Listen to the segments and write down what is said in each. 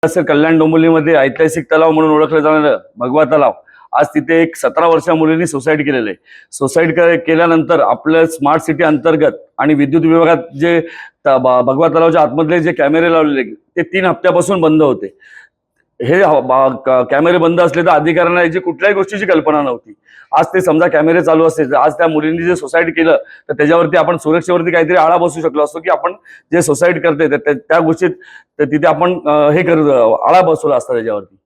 असेल कल्याण डोंबिवलीमध्ये ऐतिहासिक तलाव म्हणून ओळखलं जाणारं भगवा तलाव, आज तिथे एक 17 वर्षा मुलींनी सुसाईड केलेलं आहे. सुसाईड केल्यानंतर आपल्या स्मार्ट सिटी अंतर्गत आणि विद्युत विभागात जे भगवा तलावच्या आतमधले जे कॅमेरे लावलेले ते 3 हप्त्यापासून बंद होते. हे कॅमेरे बंद असले तर अधिकाऱ्यांना याची कुठल्याही गोष्टीची कल्पना नव्हती. आज ते समजा कॅमेरे चालू असते, आज त्या मुलींनी जे सुसाईड केलं तर त्याच्यावरती आपण सुरक्षेवरती काहीतरी आळा बसू शकलो असतो, की आपण जे सुसाईड करते त्या गोष्टीत तिथे आपण हे आळा बसवला असता त्याच्यावरती.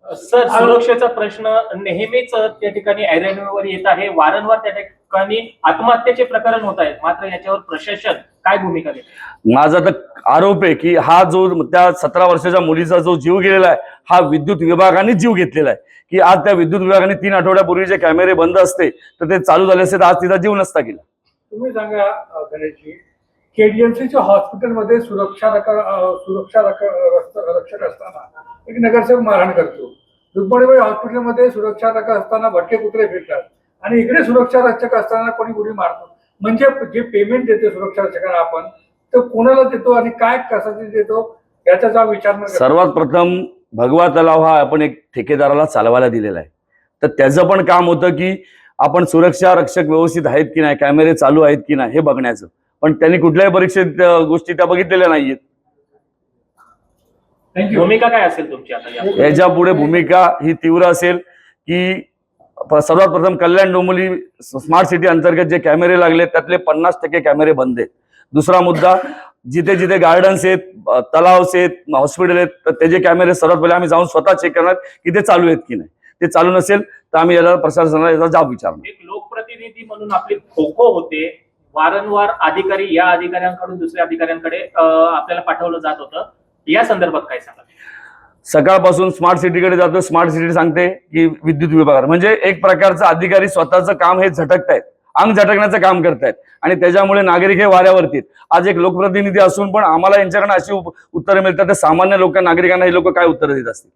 सर, सुरक्षेचा प्रश्न नेहमीच त्या ठिकाणी ऐरणीवर येत आहे. वारंवार त्या ठिकाणी आत्महत्येचे प्रकरण होत आहेत. मात्र याच्यावर प्रशासन काय भूमिका घेते? माझा तर आरोप आहे की हा जो त्या 17 वर्षाच्या मुलीचा जो जीव गेलेला आहे हा विद्युत विभागाने जीव घेतलेला आहे. की आज त्या विद्युत विभागाने 3 आठवड्यापूर्वी जे कॅमेरे बंद असते तर ते चालू झाले असते तर आज तिचा जीव नसता गेला. तुम्ही सांगा गणेशजी, केडीएमसीच्या हॉस्पिटलमध्ये सुरक्षा रक्षक असताना एक नगरसेवक मारहाण करतो. रुक्मिणीबाई हॉस्पिटलमध्ये सुरक्षा रक्षक असताना भटके कुत्रे फिरतात आणि इकडे सुरक्षा रक्षक असताना कोणी उडी मारतो. म्हणजे जे पेमेंट देते सुरक्षा रक्षकांना आपण, तर कोणाला देतो आणि काय कशासाठी देतो याचा विचार न करता. सर्वात प्रथम भगवा तलाव हा आपण एक ठेकेदाराला चालवायला दिलेला आहे. तर त्याचं पण काम होतं की आपण सुरक्षा रक्षक व्यवस्थित आहेत की नाही, कॅमेरे चालू आहेत की नाही हे बघण्याचं. पण त्यांनी कुठल्याही परीक्षेत गोष्टी त्या बघितलेल्या नाहीयेत. भूमिका काय असेल तुमची आता याच्या पुढे? भूमिका ही तीव्र असेल की सर्वात प्रथम कल्याण डोंबिवली स्मार्ट सिटी अंतर्गत जे कॅमेरे लागले त्यातले 50% कॅमेरे बंद आहेत. दुसरा मुद्दा, जिथे जिथे गार्डन्स आहेत, तलाव आहेत, हॉस्पिटल आहेत, तर त्याचे कॅमेरे सर्वात पहिले आम्ही जाऊन स्वतः चेक करणार की ते चालू आहेत की नाही. ते चालू नसेल तर आम्ही याला प्रशासनाला याचा जाब विचारणार. एक लोकप्रतिनिधी म्हणून आपली खो-खो होते. वारंवार अधिकारी या अधिकाऱ्यांकडून दुसऱ्या अधिकाऱ्यांकडे आपल्याला पाठवलं जात होतं. या संदर्भात काय सांगा? सकाळपासून स्मार्ट सिटीकडे जातो, स्मार्ट सिटी सांगते की विद्युत विभागात, म्हणजे एक प्रकारचा अधिकारी स्वतःचं काम हे झटकतायत, अंग झटकण्याचं काम करतायत आणि त्याच्यामुळे नागरिक हे वाऱ्यावरती. आज एक लोकप्रतिनिधी असून पण आम्हाला यांच्याकडे अशी उत्तरं मिळतात तर सामान्य लोक नागरिकांना हे लोक काय उत्तरं देत असतील?